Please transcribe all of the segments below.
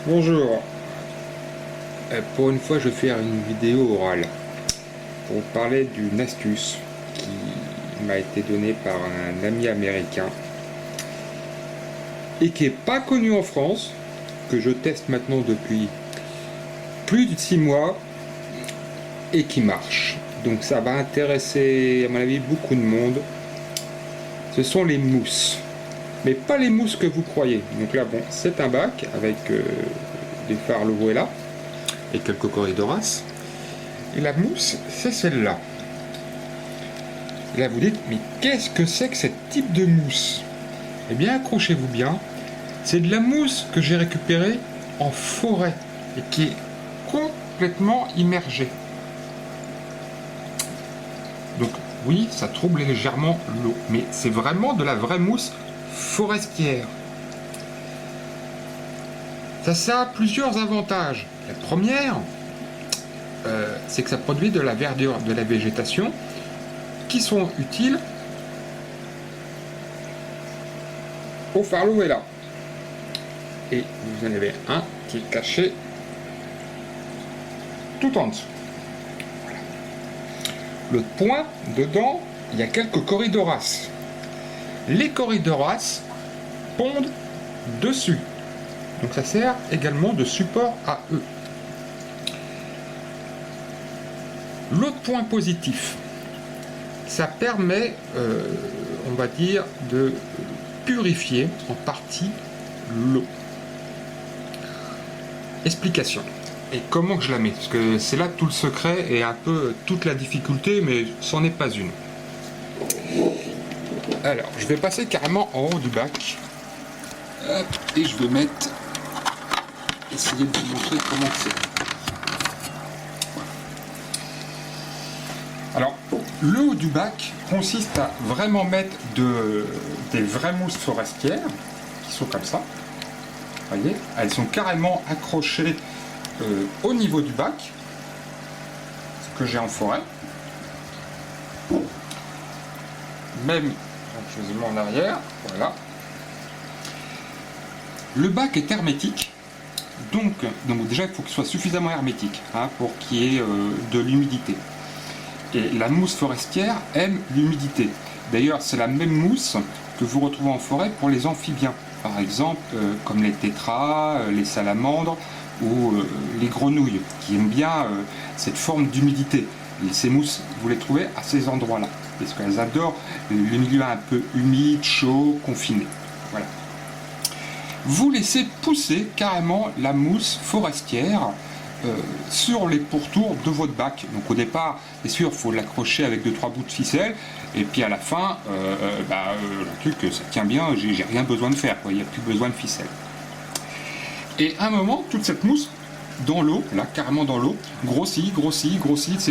Bonjour. Pour une fois, je vais faire une vidéo orale pour vous parler d'une astuce qui m'a été donnée par un ami américain et qui n'est pas connue en France, que je teste maintenant depuis plus de 6 mois et qui marche. Donc ça va intéresser, à mon avis, beaucoup de monde. Ce sont les mousses. Mais pas les mousses que vous croyez. Donc là, bon, c'est un bac avec des Farloruella et quelques Corydoras. Et la mousse, c'est celle-là. Et là, vous dites, mais qu'est-ce que c'est que ce type de mousse? Eh bien, accrochez-vous bien. C'est de la mousse que j'ai récupérée en forêt et qui est complètement immergée. Donc, oui, ça trouble légèrement l'eau, mais c'est vraiment de la vraie mousse forestière. Ça a plusieurs avantages. La première, c'est que ça produit de la verdure, de la végétation, qui sont utiles au Farloruella. Et vous en avez un qui est caché tout en dessous. Voilà. Le point, dedans, il y a quelques Corydoras. Les Corydoras pondent dessus. Donc ça sert également de support à eux. L'autre point positif, ça permet, on va dire, de purifier en partie l'eau. Explication. Et comment que je la mets? Parce que c'est là tout le secret et un peu toute la difficulté, mais c'en est pas une. Alors, je vais passer carrément en haut du bac. Hop, et je vais essayer de vous montrer comment c'est. Alors, le haut du bac consiste à vraiment mettre des vraies mousses forestières qui sont comme ça. Vous voyez, elles sont carrément accrochées au niveau du bac, ce que j'ai en forêt. Même, je vous mets en arrière, voilà. Le bac est hermétique, donc déjà il faut qu'il soit suffisamment hermétique pour qu'il y ait de l'humidité. Et la mousse forestière aime l'humidité. D'ailleurs, c'est la même mousse que vous retrouvez en forêt pour les amphibiens. Par exemple, comme les tétras, les salamandres ou les grenouilles, qui aiment bien cette forme d'humidité. Et ces mousses, vous les trouvez à ces endroits-là, parce qu'elles adorent les milieux un peu humides, chauds, confinés. Voilà. Vous laissez pousser carrément la mousse forestière sur les pourtours de votre bac. Donc au départ, bien sûr, il faut l'accrocher avec 2-3 bouts de ficelle, et puis à la fin, le truc, ça tient bien, j'ai rien besoin de faire, il n'y a plus besoin de ficelle. Et à un moment, toute cette mousse, dans l'eau, là, carrément dans l'eau, grossit, vous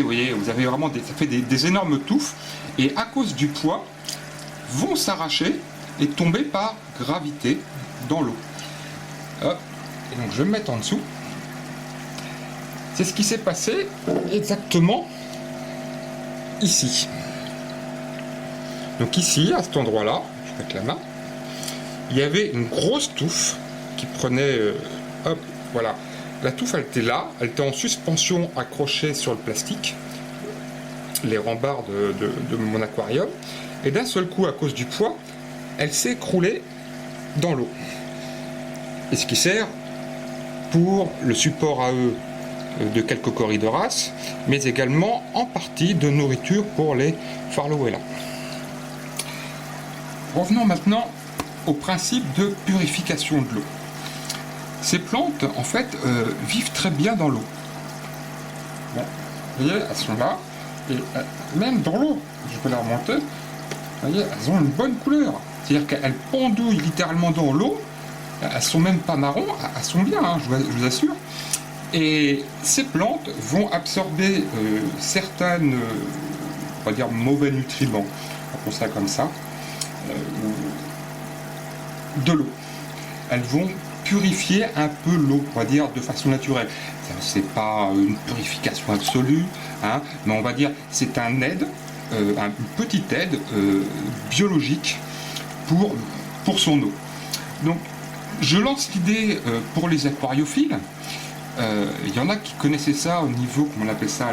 voyez, vous avez vraiment ça fait des énormes touffes, et à cause du poids, vont s'arracher et tomber par gravité dans l'eau. Hop, et donc je vais me mettre en dessous. C'est ce qui s'est passé exactement ici. Donc ici, à cet endroit-là, je vais mettre la main, il y avait une grosse touffe qui prenait, hop, voilà. La touffe, elle était là, elle était en suspension accrochée sur le plastique, les rembarres de mon aquarium, et d'un seul coup, à cause du poids, elle s'est écroulée dans l'eau. Et ce qui sert pour le support à eux de quelques Corydoras, mais également en partie de nourriture pour les Farloruella. Revenons maintenant au principe de purification de l'eau. Ces plantes, en fait, vivent très bien dans l'eau. Bon, vous voyez, elles sont là, et même dans l'eau, je peux la remonter, vous voyez, elles ont une bonne couleur. C'est-à-dire qu'elles pendouillent littéralement dans l'eau, elles sont même pas marron, elles sont bien, je vous assure. Et ces plantes vont absorber certaines, on va dire, mauvais nutriments, appelons ça comme ça, de l'eau. Elles vont purifier un peu l'eau, on va dire, de façon naturelle. C'est pas une purification absolue, mais on va dire c'est un aide, une petite aide biologique pour son eau. Donc je lance l'idée pour les aquariophiles. Il y en a qui connaissaient ça au niveau, comment on appelle ça,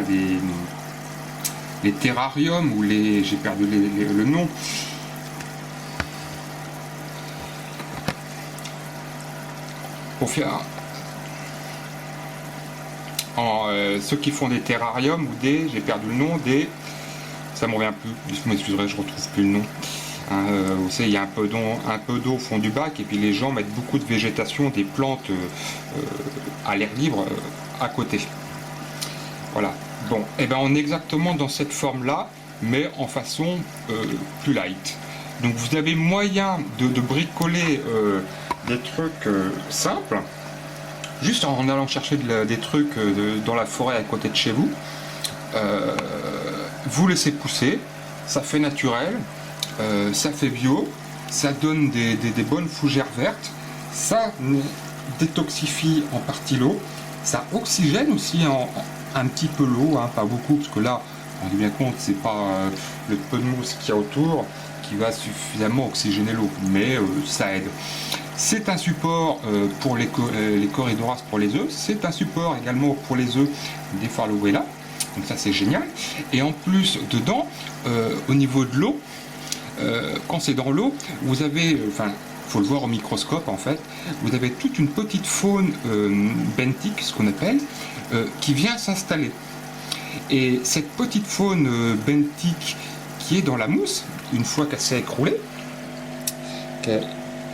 les terrariums ou les... j'ai perdu le nom. Pour faire... ceux qui font des terrariums ou des... j'ai perdu le nom, des... ça me revient plus, je m'excuserai, je retrouve plus le nom. Vous savez, il y a un peu d'eau au fond du bac et puis les gens mettent beaucoup de végétation, des plantes à l'air libre à côté. Voilà. Bon, et ben on est exactement dans cette forme-là, mais en façon plus light. Donc vous avez moyen de bricoler des trucs simples, juste en allant chercher des trucs dans la forêt à côté de chez vous. Vous laissez pousser, ça fait naturel. Ça fait bio, ça donne des bonnes fougères vertes, ça détoxifie en partie l'eau, ça oxygène aussi un petit peu l'eau, hein, pas beaucoup, parce que là, on se rend bien compte, c'est pas le peu de mousse qu'il y a autour qui va suffisamment oxygéner l'eau, mais ça aide. C'est un support pour les Corydoras pour les œufs, c'est un support également pour les œufs des Farlowella, donc ça c'est génial. Et en plus, dedans, au niveau de l'eau, quand c'est dans l'eau, vous avez, enfin, faut le voir au microscope en fait, vous avez toute une petite faune benthique, ce qu'on appelle, qui vient s'installer. Et cette petite faune benthique qui est dans la mousse, une fois qu'elle s'est écroulée,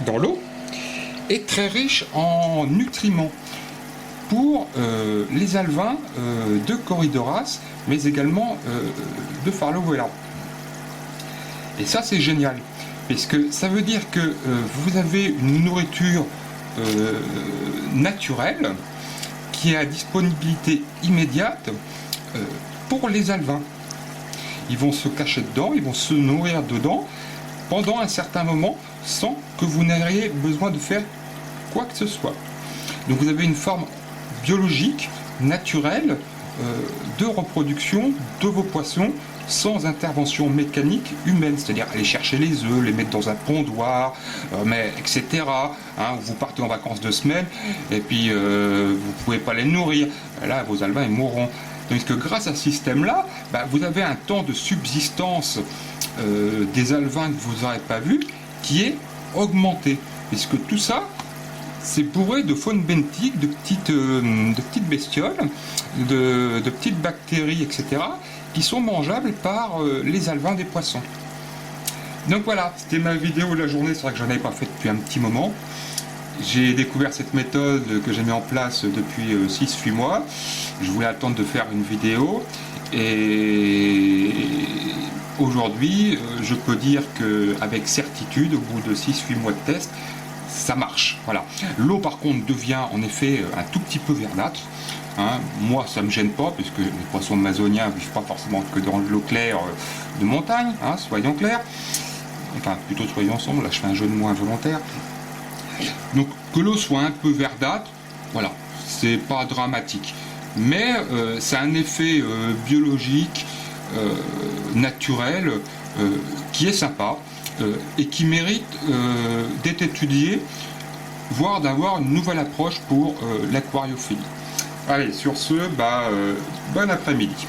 dans l'eau, est très riche en nutriments pour les alevins de Corydoras, mais également de Farlowella. Et ça c'est génial, parce que ça veut dire que vous avez une nourriture naturelle qui est à disponibilité immédiate pour les alevins. Ils vont se cacher dedans, ils vont se nourrir dedans pendant un certain moment sans que vous n'ayez besoin de faire quoi que ce soit. Donc vous avez une forme biologique, naturelle, de reproduction de vos poissons sans intervention mécanique humaine, c'est-à-dire aller chercher les œufs, les mettre dans un pondoir, etc. Hein, vous partez en vacances 2 semaines et puis vous ne pouvez pas les nourrir. Là, vos alevins ils mourront. Donc que grâce à ce système-là, vous avez un temps de subsistance des alevins que vous n'aurez pas vu qui est augmenté, puisque tout ça c'est bourré de faune benthique, de petites bestioles, de petites bactéries, etc., qui sont mangeables par les alevins des poissons. Donc voilà, c'était ma vidéo de la journée, c'est vrai que j'en avais pas fait depuis un petit moment. J'ai découvert cette méthode que j'ai mis en place depuis 6-8 mois. Je voulais attendre de faire une vidéo et aujourd'hui, je peux dire qu'avec certitude, au bout de 6-8 mois de test, ça marche. Voilà. L'eau par contre devient en effet un tout petit peu verdâtre. Hein. Moi ça me gêne pas puisque les poissons amazoniens ne vivent pas forcément que dans de l'eau claire de montagne, hein, soyons clairs. Enfin plutôt soyons ensemble, là je fais un jeu de mots involontaire. Donc que l'eau soit un peu verdâtre, voilà, c'est pas dramatique. Mais c'est un effet biologique, naturel, qui est sympa. Et qui mérite d'être étudié, voire d'avoir une nouvelle approche pour l'aquariophilie. Allez, sur ce, bon après-midi.